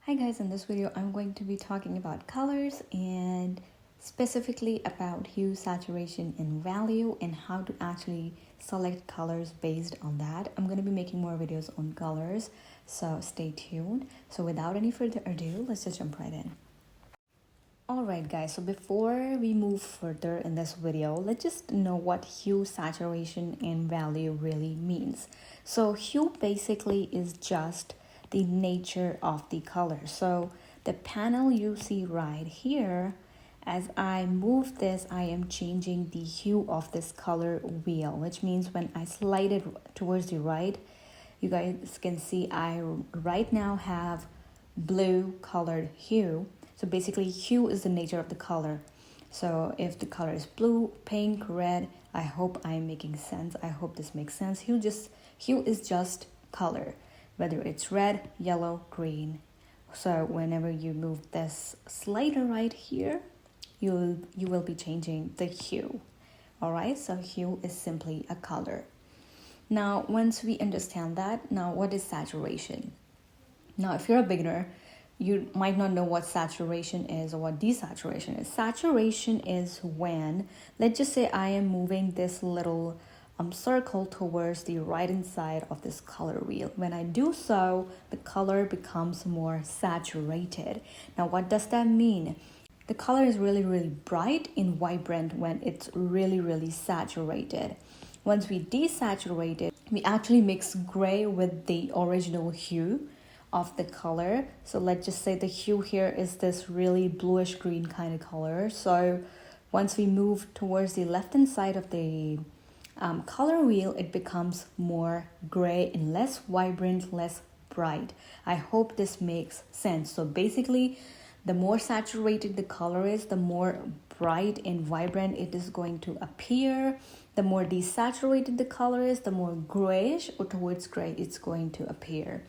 Hi guys, in this video I'm going to be talking about colors and specifically about hue, saturation, and value and how to actually select colors based on that. I'm going to be making more videos on colors, so stay tuned. So without any further ado, let's just jump right in. Alright guys, so before we move further in this video, let's just know what hue, saturation, and value really means. So hue basically is just the nature of the color. So the panel you see right here, as I move this, I am changing the hue of this color wheel, which means when I slide it towards the right, you guys can see I right now have blue colored hue. So basically hue is the nature of the color. So if the color is blue, pink, red, I hope I'm making sense. I hope this makes sense. Hue is just color, whether it's red, yellow, green. So whenever you move this slider right here, you will be changing the hue. All right, so hue is simply a color. Now, once we understand that, now what is saturation? Now, if you're a beginner, you might not know what saturation is or what desaturation is. Saturation is when, let's just say I am moving this little circle towards the right hand side of this color wheel. When I do so, the color becomes more saturated. Now, what does that mean? The color is really, really bright and vibrant when it's really, really saturated. Once we desaturate it, we actually mix gray with the original hue of the color. So let's just say the hue here is this really bluish green kind of color. So once we move towards the left hand side of the color wheel, it becomes more gray and less vibrant, less bright. I hope this makes sense. So basically, the more saturated the color is, the more bright and vibrant it is going to appear. The more desaturated the color is, the more grayish or towards gray it's going to appear.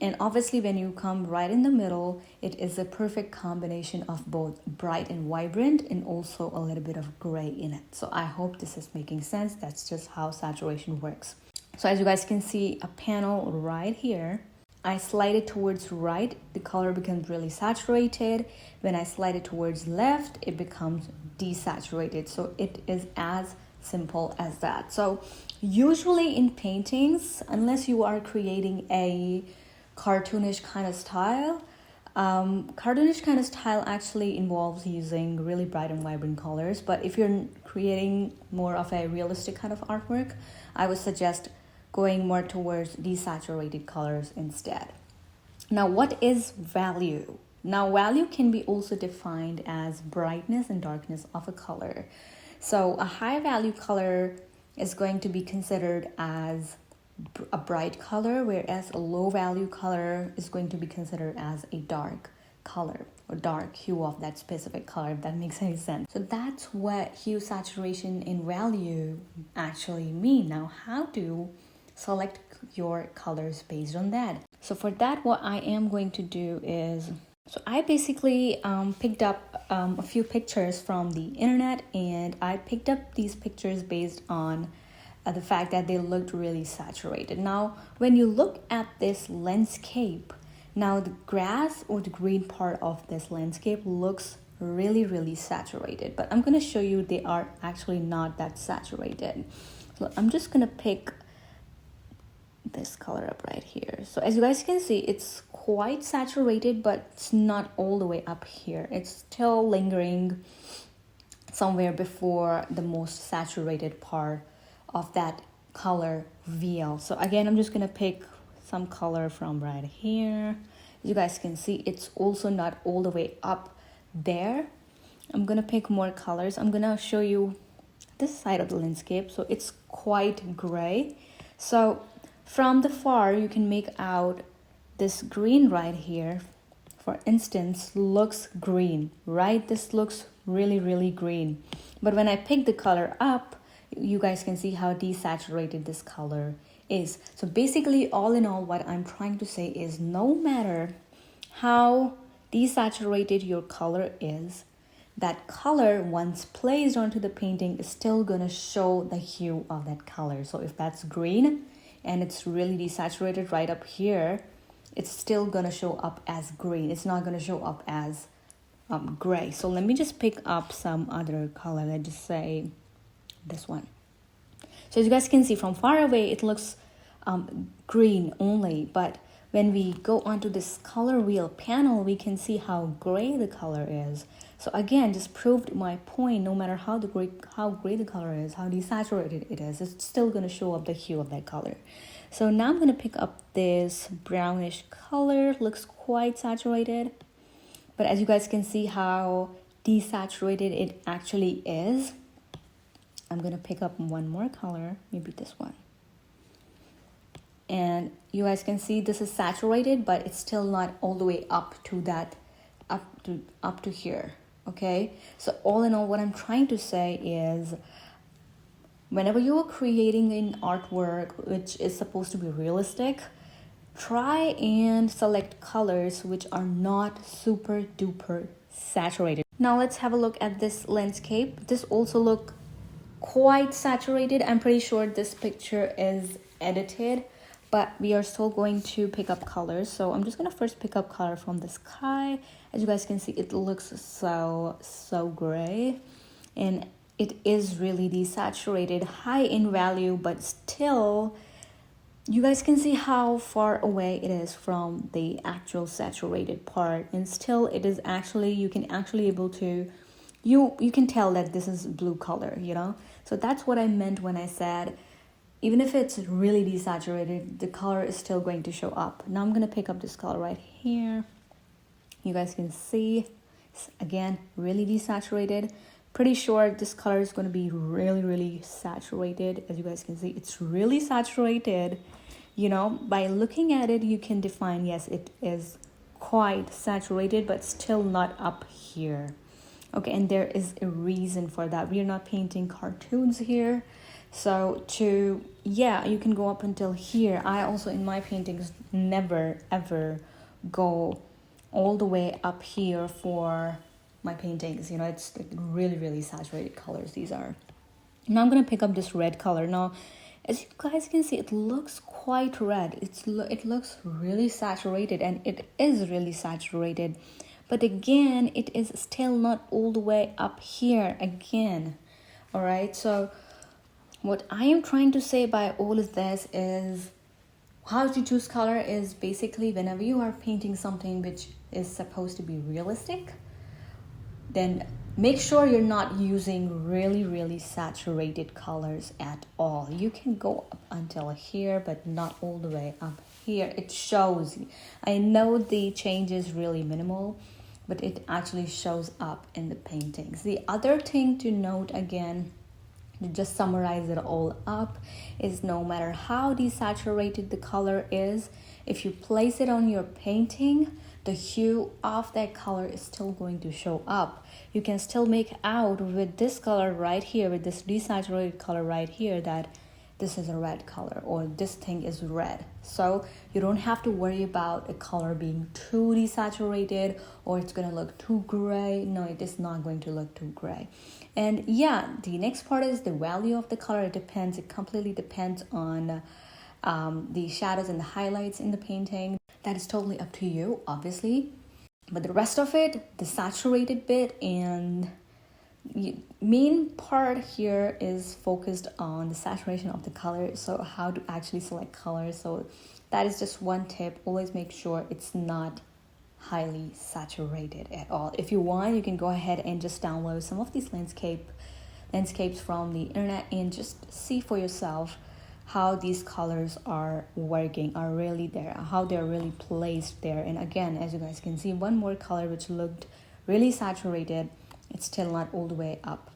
And obviously when you come right in the middle, it is a perfect combination of both bright and vibrant and also a little bit of gray in it. So I hope this is making sense. That's just how saturation works. So as you guys can see, a panel right here, I slide it towards right, the color becomes really saturated. When I slide it towards left, it becomes desaturated. So it is as simple as that. So usually in paintings, unless you are creating a cartoonish kind of style, actually involves using really bright and vibrant colors. But if you're creating more of a realistic kind of artwork, I would suggest going more towards desaturated colors instead. Now, what is value? Now, value can be also defined as brightness and darkness of a color. So a high value color is going to be considered as a bright color, whereas a low value color is going to be considered as a dark color or dark hue of that specific color, if that makes any sense. So that's what hue, saturation, and value actually mean. Now, how to select your colors based on that? So for that, what I am going to do is, so I basically picked up a few pictures from the internet, and I picked up these pictures based on the fact that they looked really saturated. Now, when you look at this landscape, now the grass or the green part of this landscape looks really, really saturated. But I'm going to show you they are actually not that saturated. So I'm just going to pick this color up right here. So as you guys can see, it's quite saturated, but it's not all the way up here. It's still lingering somewhere before the most saturated part of that color wheel. So again, I'm just gonna pick some color from right here. As you guys can see, it's also not all the way up there. I'm gonna pick more colors. I'm gonna show you this side of the landscape. So it's quite gray. So from the far, you can make out this green right here, for instance, looks green, right? This looks really, really green. But when I pick the color up, you guys can see how desaturated this color is. So basically, all in all, what I'm trying to say is no matter how desaturated your color is, that color, once placed onto the painting, is still gonna show the hue of that color. So if that's green and it's really desaturated right up here, it's still gonna show up as green. It's not gonna show up as gray. So let me just pick up some other color. Let's just say this one. So as you guys can see from far away, it looks green only, but when we go onto this color wheel panel, we can see how gray the color is. So again, just proved my point. No matter how gray the color is, how desaturated it is, it's still going to show up the hue of that color. So now I'm going to pick up this brownish color. Looks quite saturated, but as you guys can see how desaturated it actually is. I'm going to pick up one more color, maybe this one. And you guys can see this is saturated, but it's still not all the way up to that, up to here. Okay, so all in all, what I'm trying to say is, whenever you are creating an artwork which is supposed to be realistic, try and select colors which are not super duper saturated. Now let's have a look at this landscape. This also look quite saturated. I'm pretty sure this picture is edited, but we are still going to pick up colors. So I'm just going to first pick up color from the sky. As you guys can see, it looks so gray, and it is really desaturated, high in value, but still you guys can see how far away it is from the actual saturated part, and still it is actually, you can actually able to, you can tell that this is blue color, you know. So that's what I meant when I said, even if it's really desaturated, the color is still going to show up. Now I'm going to pick up this color right here. You guys can see, it's again, really desaturated. Pretty sure this color is going to be really saturated. As you guys can see, it's really saturated. You know, by looking at it, you can define, yes, it is quite saturated, but still not up here. Okay, and there is a reason for that. We are not painting cartoons here. So you can go up until here. I also, in my paintings, never ever go all the way up here for my paintings. You know, it's like really saturated colors these are. Now I'm going to pick up this red color. Now, as you guys can see, it looks quite red. It looks really saturated, and it is really saturated. But again, it is still not all the way up here again. All right, so what I am trying to say by all of this is, how to choose color is basically, whenever you are painting something which is supposed to be realistic, then make sure you're not using really saturated colors at all. You can go up until here, but not all the way up here. It shows. I know the change is really minimal, but it actually shows up in the paintings. The other thing to note, again, to just summarize it all up, is no matter how desaturated the color is, if you place it on your painting, the hue of that color is still going to show up. You can still make out with this color right here, with this desaturated color right here, that this is a red color, or this thing is red. So you don't have to worry about a color being too desaturated, or it's gonna look too gray. No, it is not going to look too gray. And yeah, the next part is the value of the color. It completely depends on the shadows and the highlights in the painting. That is totally up to you, obviously. But the rest of it, the saturated bit and main part here is focused on the saturation of the color. So how to actually select colors. So that is just one tip. Always make sure it's not highly saturated at all. If you want, you can go ahead and just download some of these landscapes from the internet and just see for yourself how these colors are working, are really there, how they're really placed there. And again, as you guys can see, one more color which looked really saturated, it's still not all the way up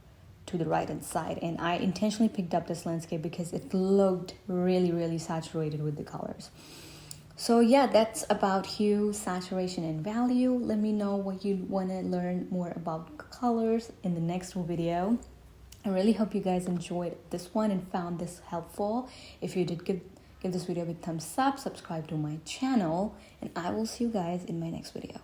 to the right hand side. And I intentionally picked up this landscape because it looked really saturated with the colors. So yeah, that's about hue, saturation, and value. Let me know what you want to learn more about colors in the next video. I really hope you guys enjoyed this one and found this helpful. If you did, give this video a big thumbs up, subscribe to my channel, and I will see you guys in my next video.